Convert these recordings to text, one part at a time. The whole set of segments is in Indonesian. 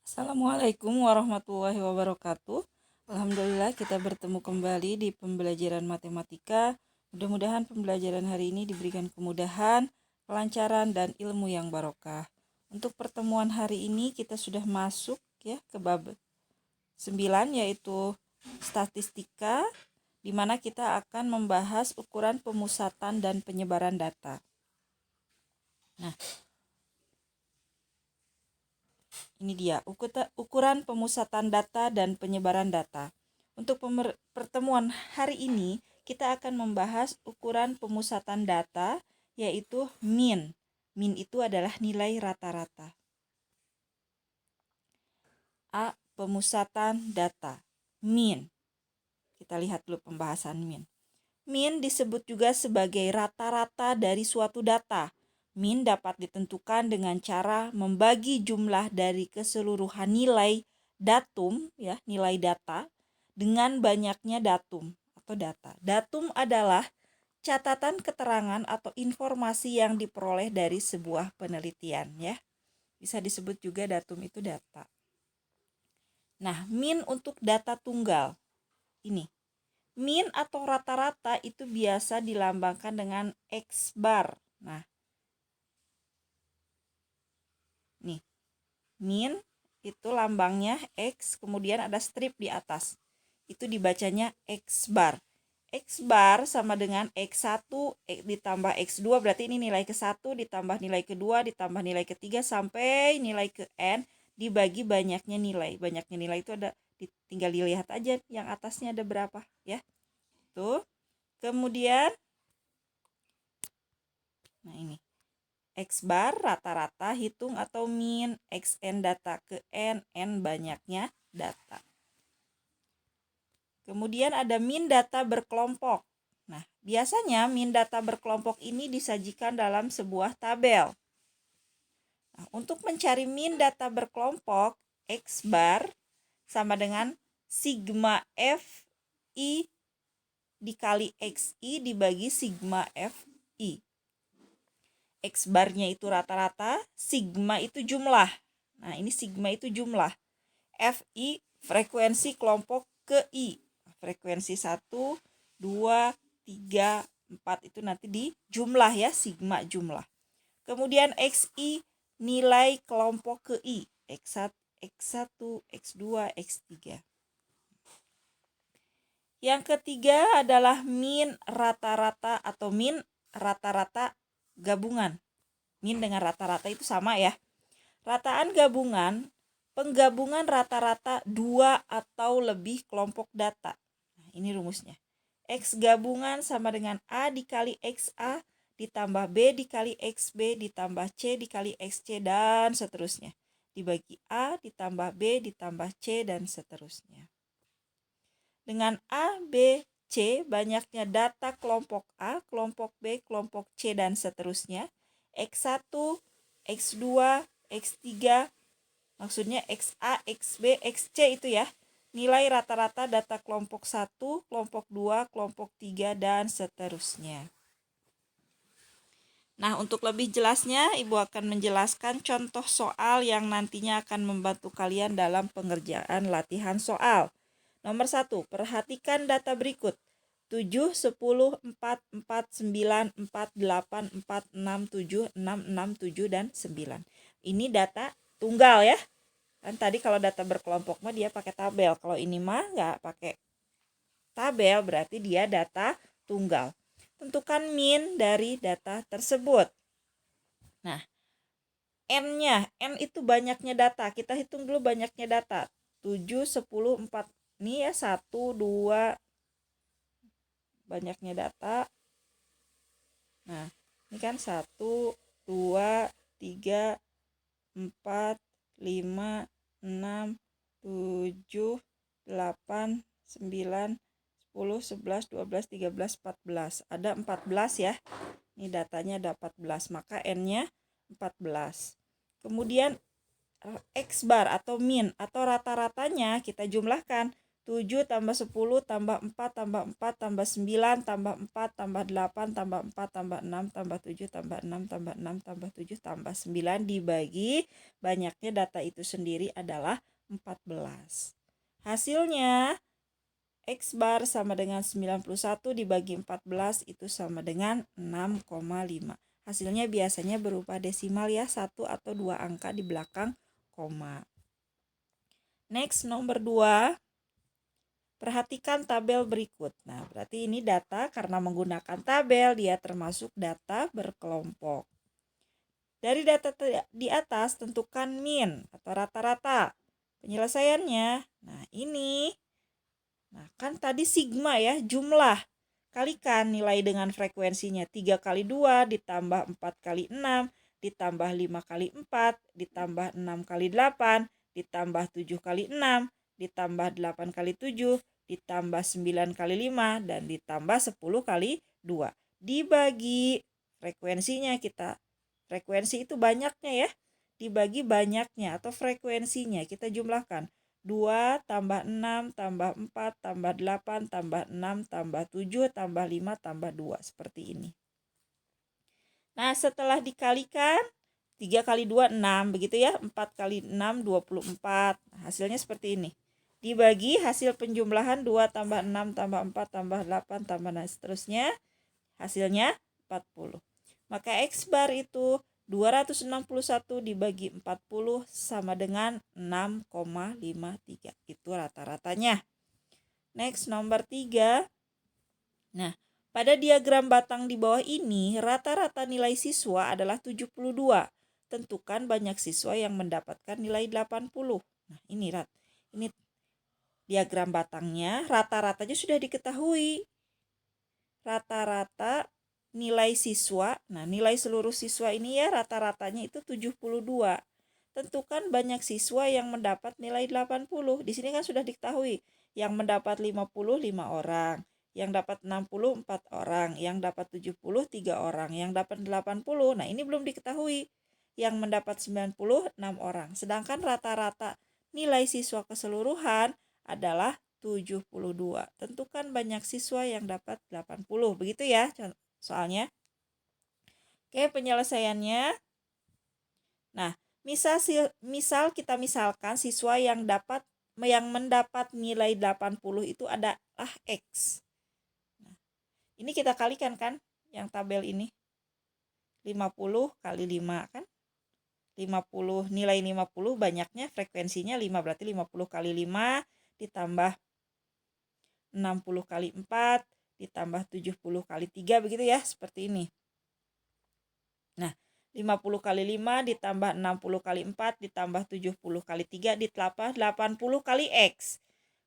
Assalamualaikum warahmatullahi wabarakatuh. Alhamdulillah kita bertemu kembali di pembelajaran matematika. Mudah-mudahan pembelajaran hari ini diberikan kemudahan, kelancaran, dan ilmu yang barokah. Untuk pertemuan hari ini kita sudah masuk ya ke bab 9 yaitu statistika, di mana kita akan membahas ukuran pemusatan dan penyebaran data. Nah, ini dia ukuran pemusatan data dan penyebaran data. Untuk pertemuan hari ini, kita akan membahas ukuran pemusatan data, yaitu min. Min itu adalah nilai rata-rata. A. Pemusatan data. Min. Kita lihat dulu pembahasan min. Min disebut juga sebagai rata-rata dari suatu data. Min dapat ditentukan dengan cara membagi jumlah dari keseluruhan nilai datum, ya, nilai data dengan banyaknya datum atau data. Datum adalah catatan keterangan atau informasi yang diperoleh dari sebuah penelitian, ya. Bisa disebut juga datum itu data. Nah, min untuk data tunggal. Ini. Min atau rata-rata itu biasa dilambangkan dengan X bar. Nah, nih, min itu lambangnya X, kemudian ada strip di atas. Itu dibacanya X bar. X bar sama dengan X1 ditambah X2, berarti ini nilai ke-1 ditambah nilai ke-2 ditambah nilai ke-3 sampai nilai ke N dibagi banyaknya nilai. Banyaknya nilai itu ada, tinggal dilihat aja yang atasnya ada berapa, ya. Tuh. Kemudian nah ini X bar rata-rata hitung atau min, Xn data ke N, N banyaknya data. Kemudian ada min data berkelompok. Nah, biasanya min data berkelompok ini disajikan dalam sebuah tabel. Nah, untuk mencari min data berkelompok, X bar sama dengan sigma Fi dikali Xi dibagi sigma Fi. X barnya itu rata-rata, sigma itu jumlah. Nah, ini sigma itu jumlah. Fi frekuensi kelompok ke I. Frekuensi 1, 2, 3, 4 itu nanti di jumlah, ya, sigma jumlah. Kemudian Xi nilai kelompok ke I. X1, X2, X3. Yang ketiga adalah min rata-rata atau min rata-rata gabungan. Min dengan rata-rata itu sama, ya. Rataan gabungan, penggabungan rata-rata 2 atau lebih kelompok data. Nah, ini rumusnya. X gabungan sama dengan A dikali XA ditambah B dikali XB ditambah C dikali XC dan seterusnya. Dibagi A ditambah B ditambah C dan seterusnya. Dengan A, B, C banyaknya data kelompok A, kelompok B, kelompok C dan seterusnya. X1, X2, X3, maksudnya XA, XB, XC itu, ya. Nilai rata-rata data kelompok 1, kelompok 2, kelompok 3 dan seterusnya. Nah, untuk lebih jelasnya Ibu akan menjelaskan contoh soal yang nantinya akan membantu kalian dalam pengerjaan latihan soal. Nomor 1, perhatikan data berikut. 7, 10, 4, 4, 9, 4, 8, 4, 6, 7, 6, 6, 7, dan 9. Ini data tunggal, ya. Kan tadi kalau data berkelompok mah dia pakai tabel. Kalau ini mah nggak pakai tabel, berarti dia data tunggal. Tentukan min dari data tersebut. Nah, N-nya, N itu banyaknya data. Kita hitung dulu banyaknya data. 7, 10, 4. Ini, ya, 1, 2, banyaknya data. Nah, ini kan 1, 2, 3, 4, 5, 6, 7, 8, 9, 10, 11, 12, 13, 14. Ada 14, ya. Ini datanya ada 14, maka N-nya 14. Kemudian X bar atau min atau rata-ratanya kita jumlahkan. 7 tambah 10 tambah 4 tambah 4 tambah 9 tambah 4 tambah 8 tambah 4 tambah 6 tambah 7 tambah 6 tambah 6 tambah 7 tambah 9 dibagi banyaknya data itu sendiri adalah 14. Hasilnya X bar sama dengan 91 dibagi 14 itu sama dengan 6,5. Hasilnya biasanya berupa desimal ya, 1 atau 2 angka di belakang koma. Next, nomor 2. Perhatikan tabel berikut. Nah, berarti ini data karena menggunakan tabel, dia termasuk data berkelompok. Dari data di atas, tentukan min atau rata-rata. Penyelesaiannya, nah ini. Nah, kan tadi sigma ya, jumlah. Kalikan nilai dengan frekuensinya. 3 kali 2 ditambah 4 kali 6, ditambah 5 kali 4, ditambah 6 kali 8, ditambah 7 kali 6, ditambah 8 kali 7, ditambah 9 kali 5, dan ditambah 10 kali 2. Dibagi frekuensinya kita. Frekuensi itu banyaknya ya. Dibagi banyaknya atau frekuensinya kita jumlahkan. 2 tambah 6 tambah 4 tambah 8 tambah 6 tambah 7 tambah 5 tambah 2. Seperti ini. Nah, setelah dikalikan 3 kali 2 6 begitu ya. 4 kali 6 24. Hasilnya seperti ini. Dibagi hasil penjumlahan 2 tambah 6 tambah 4 tambah 8 tambah seterusnya. Hasilnya 40. Maka X bar itu 261 dibagi 40 sama dengan 6,53. Itu rata-ratanya. Next, nomor 3. Nah, pada diagram batang di bawah ini, rata-rata nilai siswa adalah 72. Tentukan banyak siswa yang mendapatkan nilai 80. Nah, ini diagram batangnya, rata-ratanya sudah diketahui. Rata-rata nilai siswa, nah nilai seluruh siswa ini ya rata-ratanya itu 72. Tentukan banyak siswa yang mendapat nilai 80. Di sini kan sudah diketahui, yang mendapat 50 5 orang, yang dapat 60 4 orang, yang dapat 70 3 orang, yang dapat 80. Nah, ini belum diketahui. Yang mendapat 90 6 orang. Sedangkan rata-rata nilai siswa keseluruhan adalah 72. Tentukan banyak siswa yang dapat 80. Begitu ya soalnya. Oke, penyelesaiannya. Nah, misal kita misalkan siswa yang mendapat nilai 80 itu adalah X. Nah, ini kita kalikan kan yang tabel ini. 50 kali 5 kan? 50 nilai 50 banyaknya frekuensinya 5, berarti 50 kali 5 ditambah 60 kali 4 ditambah 70 kali 3 begitu ya, seperti ini. Nah, 50 kali 5 ditambah 60 kali 4 ditambah 70 kali 3 ditambah 80 kali X.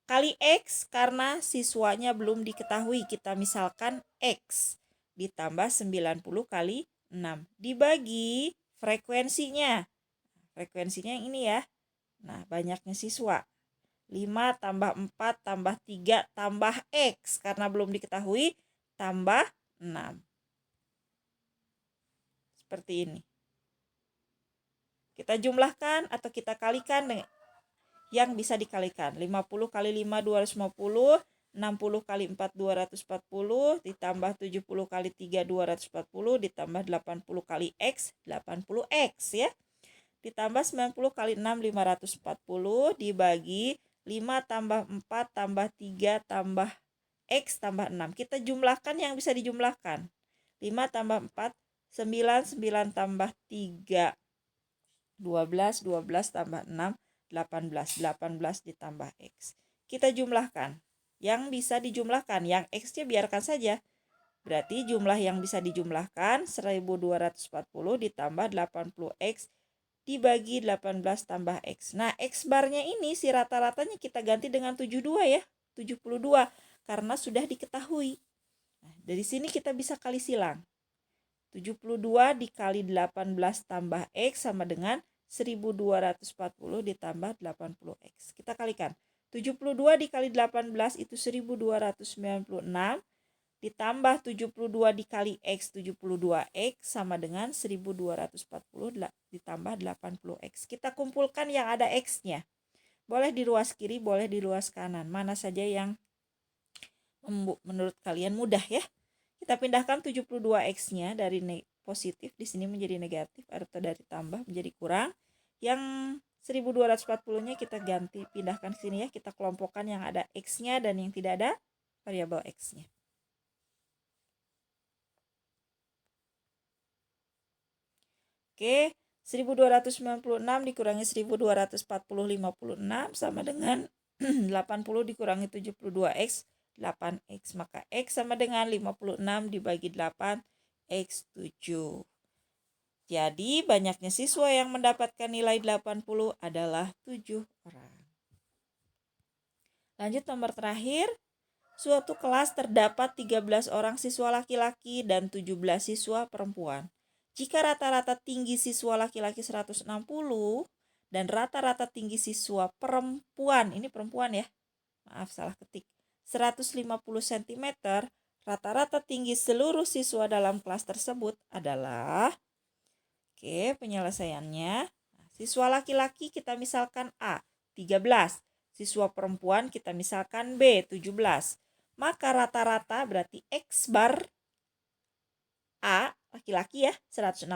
Kali X karena siswanya belum diketahui, kita misalkan X ditambah 90 kali 6 dibagi frekuensinya. Frekuensinya yang ini ya. Nah, banyaknya siswa. 5 tambah 4 tambah 3 tambah X karena belum diketahui tambah 6. Seperti ini. Kita jumlahkan atau kita kalikan dengan yang bisa dikalikan. 50 kali 5 250, 60 kali 4 240, ditambah 70 kali 3 240, ditambah 80 kali X 80X ya. Ditambah 90 kali 6 540 dibagi 5 tambah 4 tambah 3 tambah X tambah 6. Kita jumlahkan yang bisa dijumlahkan. 5 tambah 4, 9, 9 tambah 3, 12, 12 tambah 6, 18, 18 ditambah X. Kita jumlahkan. Yang bisa dijumlahkan, yang X-nya biarkan saja. Berarti jumlah yang bisa dijumlahkan 1240 ditambah 80X dibagi 18 tambah X. Nah, X barnya ini si rata-ratanya kita ganti dengan 72 ya. 72 karena sudah diketahui. Nah, dari sini kita bisa kali silang. 72 dikali 18 tambah X sama dengan 1240 ditambah 80X. Kita kalikan. 72 dikali 18 itu 1296 ditambah 72 dikali X 72X sama dengan 1240 ditambah 80X. Kita kumpulkan yang ada X-nya. Boleh di ruas kiri, boleh di ruas kanan. Mana saja yang menurut kalian mudah ya. Kita pindahkan 72x-nya dari positif di sini menjadi negatif atau dari tambah menjadi kurang. Yang 1240-nya kita ganti, pindahkan ke sini ya. Kita kelompokkan yang ada x-nya dan yang tidak ada variabel x-nya. Oke, 1296 dikurangi 1240 56 sama dengan 80 dikurangi 72x 8x. Maka x sama dengan 56 dibagi 8 x 7. Jadi banyaknya siswa yang mendapatkan nilai 80 adalah 7 orang. Lanjut nomor terakhir. Suatu kelas terdapat 13 orang siswa laki-laki dan 17 siswa perempuan. Jika rata-rata tinggi siswa laki-laki 160 dan rata-rata tinggi siswa perempuan, ini perempuan ya, maaf salah ketik, 150 cm, rata-rata tinggi seluruh siswa dalam kelas tersebut adalah, oke, penyelesaiannya, siswa laki-laki kita misalkan A, 13, siswa perempuan kita misalkan B, 17. Maka rata-rata berarti X bar A laki-laki ya 160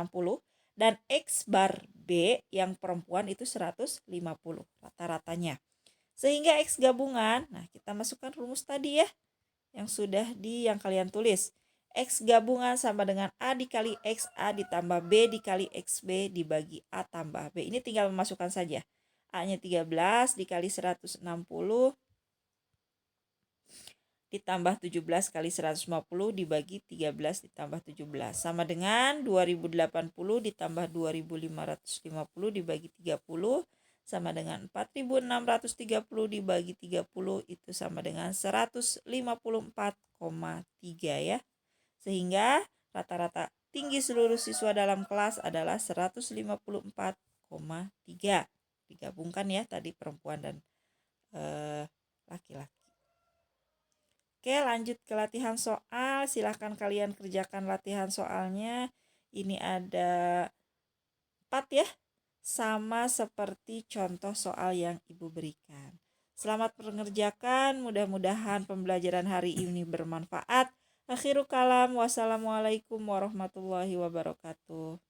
dan X bar B yang perempuan itu 150 rata-ratanya. Sehingga X gabungan, nah kita masukkan rumus tadi ya yang sudah yang kalian tulis. X gabungan sama dengan A dikali XA ditambah B dikali XB dibagi A tambah B. Ini tinggal memasukkan saja. A-nya 13 dikali 160 ditambah 17 kali 150 dibagi 13 ditambah 17. Sama dengan 2080 ditambah 2550 dibagi 30. Sama dengan 4630 dibagi 30 itu sama dengan 154,3 ya. Sehingga rata-rata tinggi seluruh siswa dalam kelas adalah 154,3. Digabungkan ya tadi perempuan dan laki-laki. Oke, lanjut ke latihan soal. Silahkan kalian kerjakan latihan soalnya. Ini ada 4 ya. Sama seperti contoh soal yang Ibu berikan. Selamat mengerjakan. Mudah-mudahan pembelajaran hari ini bermanfaat. Akhirul kalam. Wassalamualaikum warahmatullahi wabarakatuh.